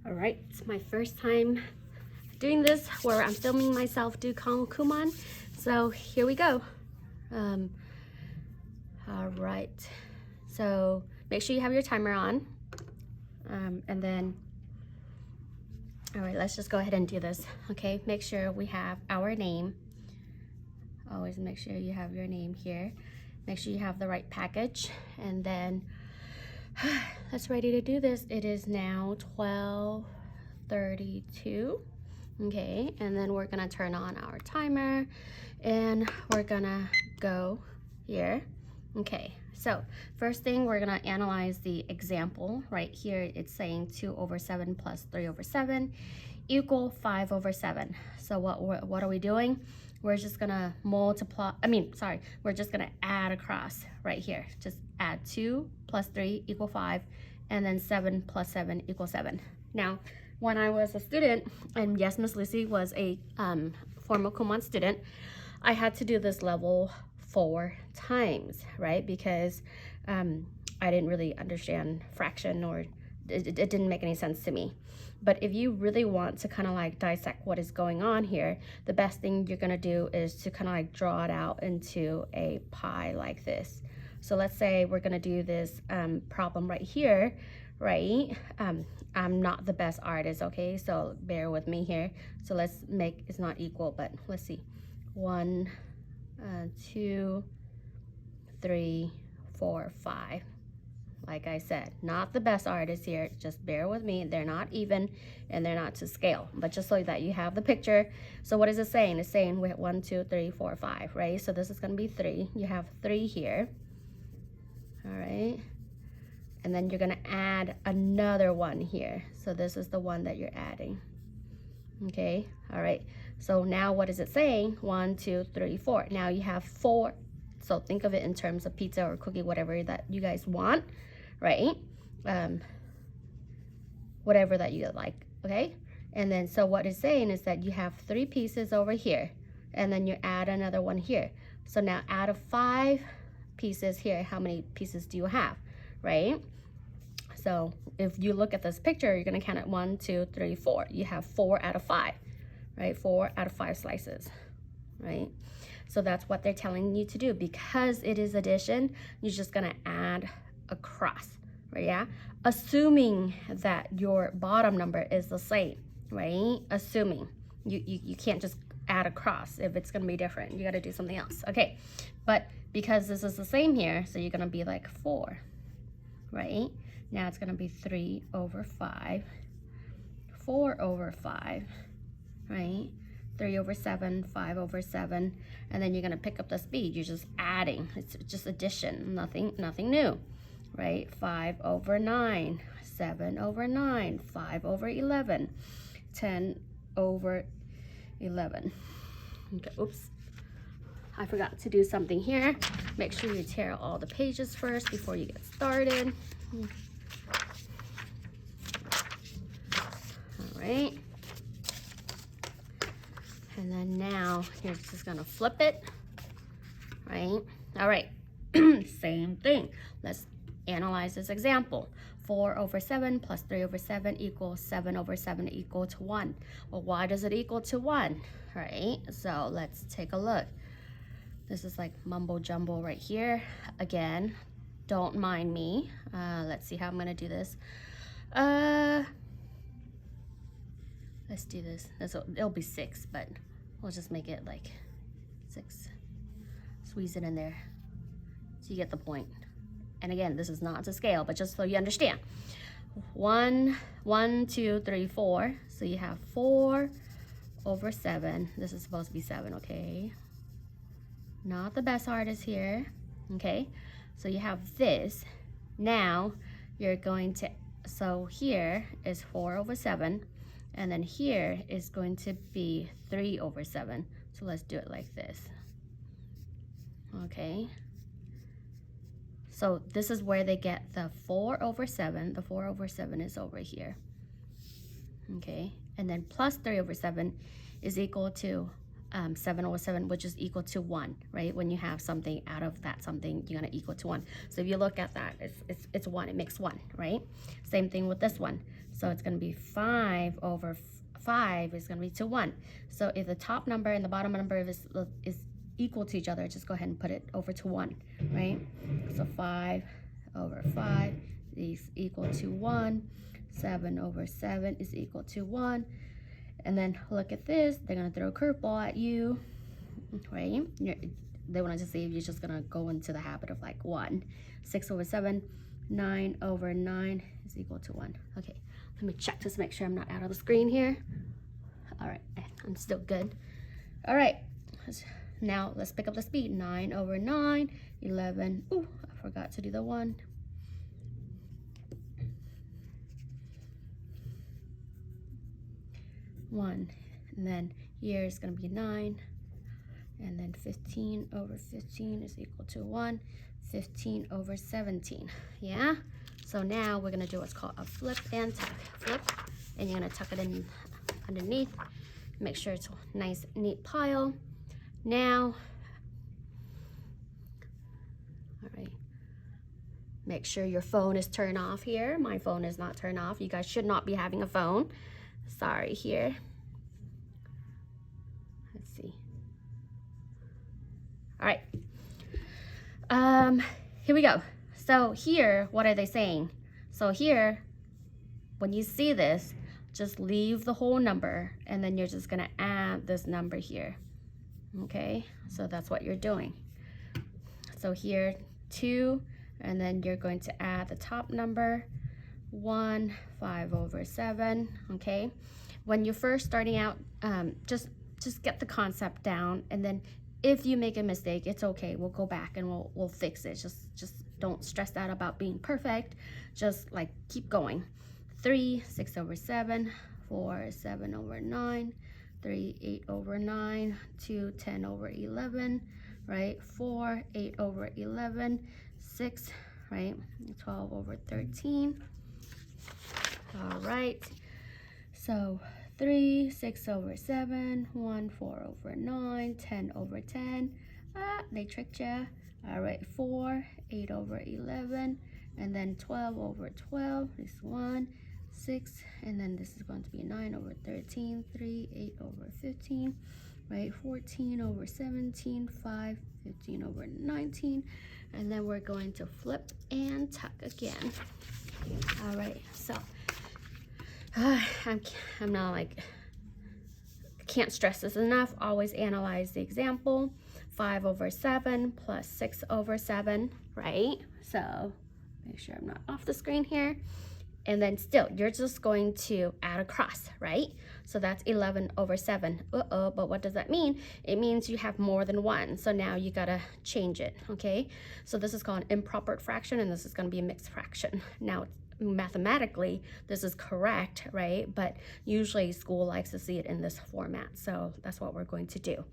All right, it's my first time doing this where I'm filming myself do Kumon. So here we go. All right, so make sure you have your timer on. And then, all right, let's just go ahead and do this. Okay, make sure we have our name. Always make sure you have your name here. Make sure you have the right package. And then let's ready to do this. It is now 12:32. Okay, and then we're gonna turn on our timer and we're gonna go here. Okay, so first thing, we're gonna analyze the example. Right here it's saying 2/7 plus 3/7 equal 5/7. So what are we doing? We're just gonna multiply, we're just gonna add across right here. Just add 2 plus 3 equal 5, and then 7 plus 7 equals 7. Now, when I was a student, and yes, Miss Lucy was a former Kumon student, I had to do this level 4 times, right? Because I didn't really understand fraction, or it didn't make any sense to me. But if you really want to kind of like dissect what is going on here, the best thing you're gonna do is to kind of like draw it out into a pie like this. So let's say we're gonna do this problem right here, right? I'm not the best artist, okay? So bear with me here. So let's make, it's not equal, but let's see. 1, 2, 3, 4, 5. Like I said, not the best artist here. Just bear with me. They're not even and they're not to scale, but just so that you have the picture. So what is it saying? It's saying we have 1, 2, 3, 4, 5, right? So this is going to be 3. You have 3 here. All right. And then you're going to add another one here. So this is the one that you're adding. Okay. All right. So now what is it saying? 1, 2, 3, 4. Now you have 4. So think of it in terms of pizza or cookie, whatever that you guys want, right? Whatever that you like, okay? And then so what it's saying is that you have 3 pieces over here, and then you add another one here. So now out of 5 pieces here, how many pieces do you have, right? So if you look at this picture, you're gonna count it 1, 2, 3, 4. You have 4 out of 5, right? 4 out of 5 slices, right? So that's what they're telling you to do. Because it is addition, you're just gonna add across, right? Yeah, assuming that your bottom number is the same, right? Assuming you can't just add across if it's gonna be different. You gotta do something else. Okay, but because this is the same here, so you're gonna be like 4, right? Now it's gonna be 3/5, 4/5, right? 3/7, 5/7, and then you're gonna pick up the speed. You're just adding. It's just addition, nothing new, right? 5/9, 7/9, 5/11, 10/11. Okay, oops. I forgot to do something here. Make sure you tear out all the pages first before you get started. All right. And then now you're just gonna flip it, right? All right, same thing. Let's analyze this example. 4/7 plus 3/7 equals 7/7 equal to 1. Well, why does it equal to 1, right? So let's take a look. This is like mumbo jumbo right here. Again, don't mind me. Let's see how I'm gonna do this. Let's do this. It'll be 6, but we'll just make it like 6. Squeeze it in there so you get the point. And again, this is not to scale, but just so you understand. 1, 2, 3, 4. So you have 4/7. This is supposed to be 7, okay? Not the best artist here, okay? So you have this. Now you're going to, so here is 4/7. And then here is going to be 3/7. So let's do it like this. Okay. So this is where they get the 4/7. The 4/7 is over here. Okay. And then plus 3/7 is equal to 7 over 7, which is equal to 1, right? When you have something out of that something, you're gonna equal to 1. So if you look at that, it's 1, it makes 1, right? Same thing with this one. So it's gonna be 5 over 5 is gonna be to 1. So if the top number and the bottom number is equal to each other, just go ahead and put it over to 1, right? So 5 over 5 is equal to 1. 7 over 7 is equal to 1. And then look at this, they're gonna throw a curveball at you, right? They wanna just see if you're just gonna go into the habit of like 1. 6 over 7, 9 over 9 is equal to 1. Okay, let me check just to make sure I'm not out of the screen here. All right, I'm still good. All right, now let's pick up the speed. 9 over 9, 11, ooh, I forgot to do the 1. 1, and then here is going to be 9, and then 15 over 15 is equal to 1. 15 over 17, yeah? So now we're going to do what's called a flip and tuck. Flip, and you're going to tuck it in underneath. Make sure it's a nice, neat pile. Now, all right, make sure your phone is turned off here. My phone is not turned off. You guys should not be having a phone. Sorry here. Let's see. All right. Here we go. So here, what are they saying? So here, when you see this, just leave the whole number and then you're just gonna add this number here. Okay, so that's what you're doing. So here, 2, and then you're going to add the top number, 1, 5 over 7, okay? When you're first starting out, just get the concept down, and then if you make a mistake, it's okay. We'll go back and we'll fix it. Just don't stress out about being perfect. Just like keep going. 3, 6 over 7, 4, 7 over 9, 3, 8 over 9, 2, 10 over 11, right? 4, 8 over 11, 6, right? 12 over 13. All right, so 3, 6 over 7, 1, 4 over 9, 10 over 10. They tricked ya. All right, 4, 8 over 11, and then 12 over 12 is 1, 6, and then this is going to be 9 over 13, 3, 8 over 15, right? 14 over 17, 5, 15 over 19, and then we're going to flip and tuck again. All right, so I'm not like, can't stress this enough. Always analyze the example. 5 over 7 plus 6 over 7, right? So make sure I'm not off the screen here. And then still, you're just going to add across, right? So that's 11 over 7. But what does that mean? It means you have more than 1. So now you gotta change it, okay? So this is called an improper fraction, and this is gonna be a mixed fraction. Now, mathematically, this is correct, right? But usually school likes to see it in this format. So that's what we're going to do.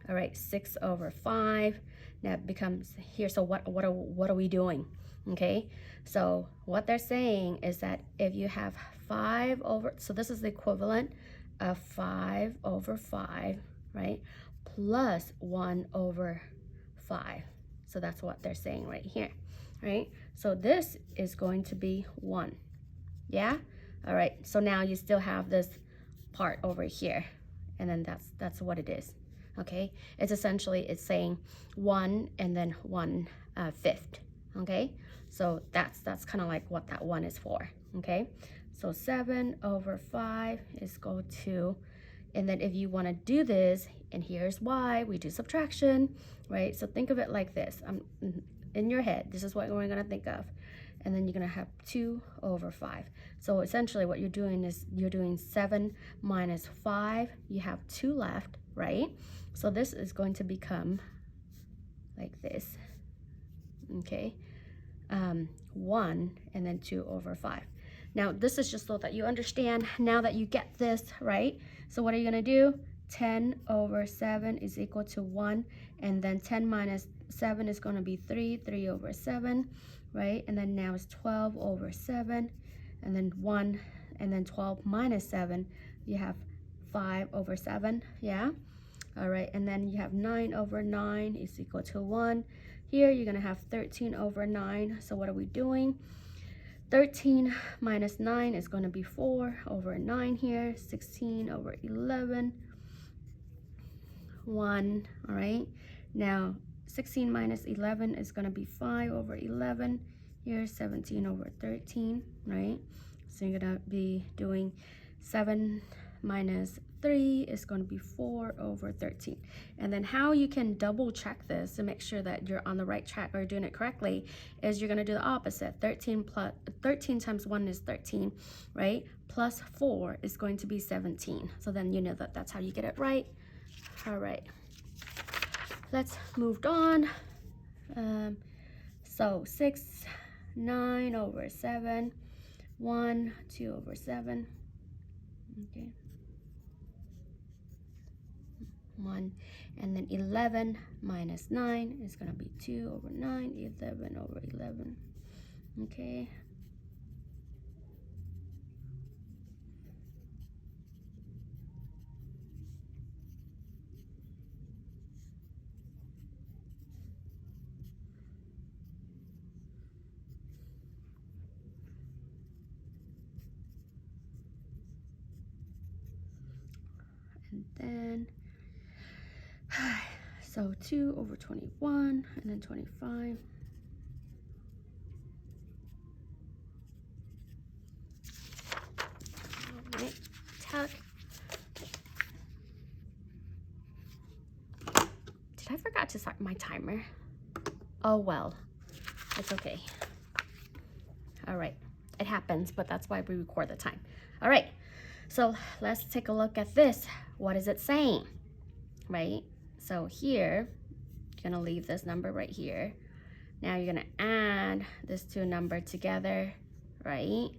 All right, 6 over 5. Now it becomes here. So what are we doing? Okay, so what they're saying is that if you have 5 over, so this is the equivalent of 5 over 5, right, plus 1 over 5. So that's what they're saying right here, right? So this is going to be 1, yeah? All right, so now you still have this part over here, and then that's what it is, okay? It's essentially, it's saying 1 and then 1/5, okay? So that's kind of like what that 1 is for, okay? So 7 over 5 is go to, and then if you want to do this, and here's why, we do subtraction, right? So think of it like this. In your head, this is what we're going to think of. And then you're going to have 2 over 5. So essentially what you're doing is you're doing 7 minus 5. You have 2 left, right? So this is going to become like this, okay? 1 and then 2 over 5. Now this is just so that you understand, now that you get this, right? So what are you going to do? 10 over 7 is equal to 1, and then 10 minus 7 is going to be 3 over 7, right? And then now it's 12 over 7, and then 1, and then 12 minus 7, you have 5 over 7, yeah? All right, and then you have 9 over 9 is equal to 1. Here you're going to have 13 over 9. So what are we doing? 13 minus 9 is going to be 4 over 9 here. 16 over 11. 1. All right. Now 16 minus 11 is going to be 5 over 11. Here's 17 over 13, right? So you're going to be doing 7 minus 3 is going to be 4 over 13. And then how you can double check this to make sure that you're on the right track or doing it correctly is you're going to do the opposite. 13 times 1 is 13, right? Plus 4 is going to be 17. So then you know that that's how you get it right. All right, let's move on. So 6, 9 over 7, 1, 2 over 7, okay, 1, and then 11 minus 9 is going to be 2 over 9, 11 over 11, okay. And then, so 2 over 21, and then 25. All right, tuck. Did I forgot to start my timer? Oh well, it's okay. All right, it happens, but that's why we record the time. All right, so let's take a look at this. What is it saying, right? So here, you're gonna leave this number right here. Now you're gonna add this two number together, right?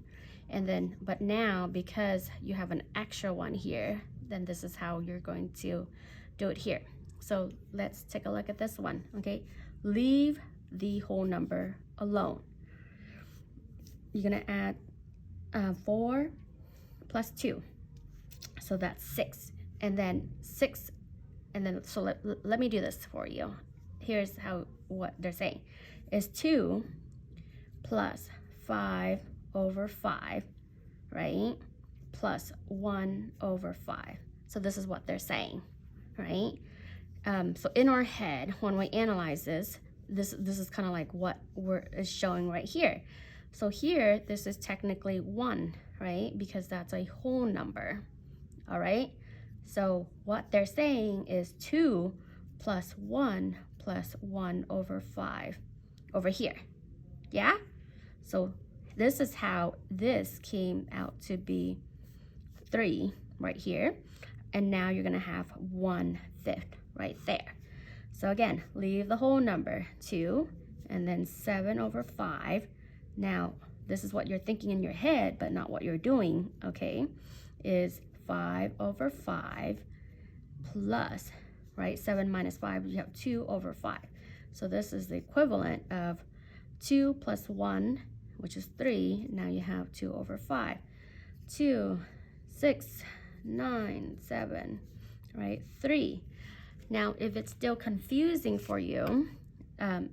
And then, but now because you have an extra one here, then this is how you're going to do it here. So let's take a look at this one, okay? Leave the whole number alone. You're gonna add 4 plus 2, so that's 6, and then 6, and then so let me do this for you. Here's how what they're saying is 2 plus 5 over 5, right? Plus 1 over 5. So this is what they're saying, right? So in our head, when we analyze this is kind of like what is showing right here. So here, this is technically 1, right? Because that's a whole number, all right? So what they're saying is 2 plus 1 over 5 over here, yeah? So this is how this came out to be 3 right here. And now you're gonna have 1/5 right there. So again, leave the whole number, 2, and then 7 over 5. Now, this is what you're thinking in your head, but not what you're doing, okay, is 5 over 5 plus, right, 7 minus 5, you have 2 over 5. So this is the equivalent of 2 plus 1, which is 3. Now you have 2 over 5. 2, 6, 9, 7, right, 3. Now, if it's still confusing for you, and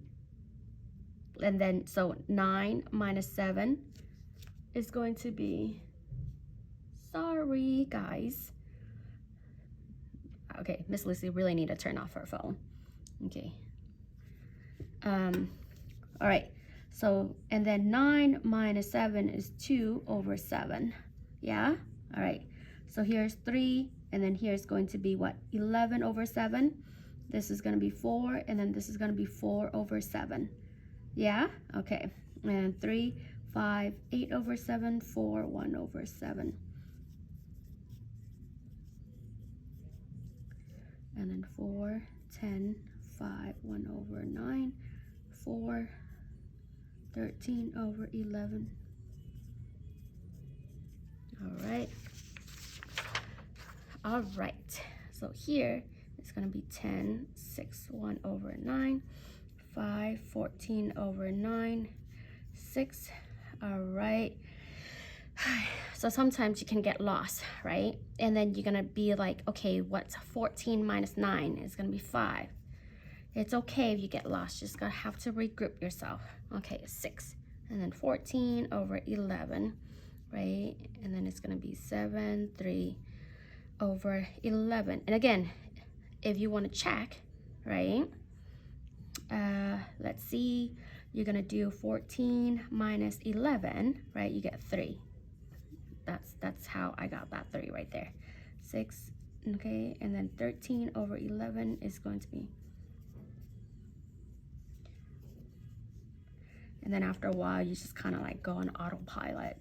then, so 9 minus 7 is going to be, sorry guys. Okay, Miss Lucy really need to turn off her phone. Okay. All right, so, and then 9 minus 7 is 2 over 7, yeah? All right, so here's 3, and then here's going to be what, 11 over 7? This is gonna be 4, and then this is gonna be 4 over 7. Yeah, okay, and 3, 5, 8 over 7, 4, 1 over 7. And then 4, 10, 5, 1 over 9, 4, 13 over 11. All right, so here it's gonna be 10, 6, 1 over 9, 5, 14 over 9, 6. All right, So sometimes you can get lost, right? And then you're gonna be like, okay, what's 14 minus 9? It's gonna be 5. It's okay if you get lost, just gonna have to regroup yourself. Okay, 6. And then 14 over 11, right? And then it's gonna be 7, 3 over 11. And again, if you wanna check, right? Let's see, you're gonna do 14 minus 11, right? You get 3. That's how I got that 3 right there. 6, okay, and then 13 over 11 is going to be, and then after a while you just kind of like go on autopilot.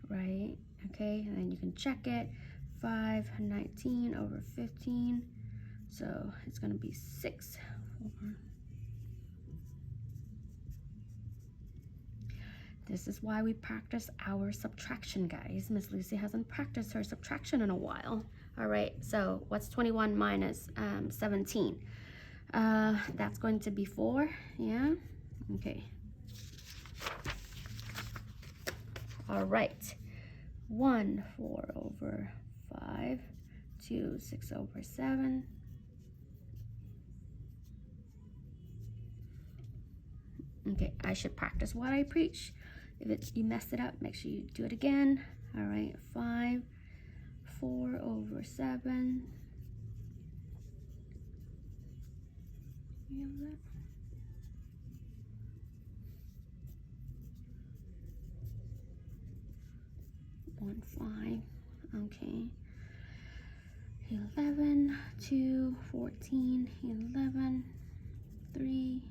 Right, okay, and then you can check it. 5, 19 over 15, so it's gonna be 6, 4. This is why we practice our subtraction, guys. Miss Lucy hasn't practiced her subtraction in a while. All right, so what's 21 minus 17? That's going to be 4, yeah? Okay. All right, 1, 4 over 5, 2, 6 over 7. Okay, I should practice what I preach. If you messed it up, make sure you do it again. All right, 5, 4 over 7. You have that? 1, 5. Okay. 11, 2, 14, 11, 3.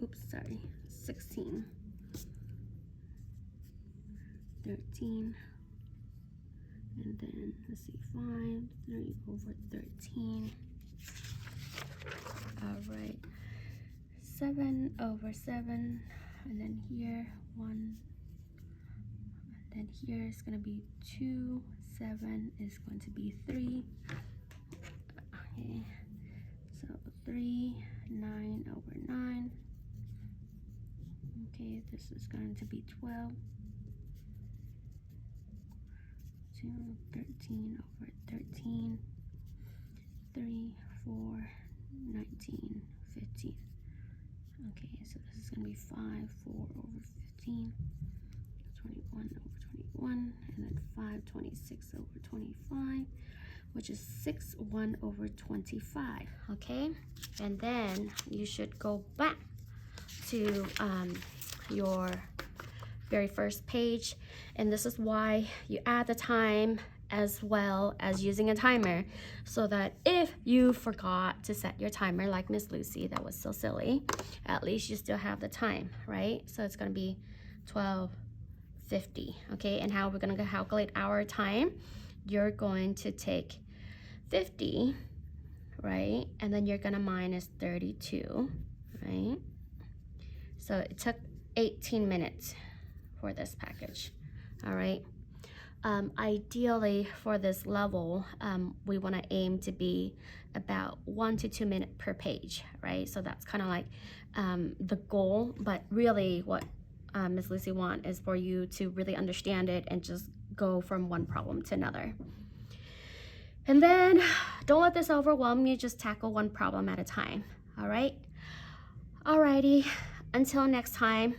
Oops, sorry. 16, 13, and then let's see, 5, 3 over 13. All right, 7 over 7, and then here 1, and then here is going to be 2, 7 is going to be 3. Okay, so 3, 9 over 9. Okay, this is going to be 12. 2, 13 over 13. 3, 4, 19, 15. Okay, so this is going to be 5, 4 over 15. 21 over 21. And then 5, 26 over 25. Which is 6, 1 over 25. Okay, and then you should go back to your very first page, and this is why you add the time as well as using a timer, so that if you forgot to set your timer like Miss Lucy, that was so silly, at least you still have the time, right? So it's going to be 12:50. Okay, and how we're going to calculate our time, you're going to take 50, right, and then you're going to minus 32, right? So it took 18 minutes for this package. All right, ideally for this level, we want to aim to be about 1 to 2 minutes per page, right? So that's kind of like the goal, but really what Ms. Lucy wants is for you to really understand it and just go from one problem to another. And then don't let this overwhelm you, just tackle one problem at a time. All right, alrighty, until next time.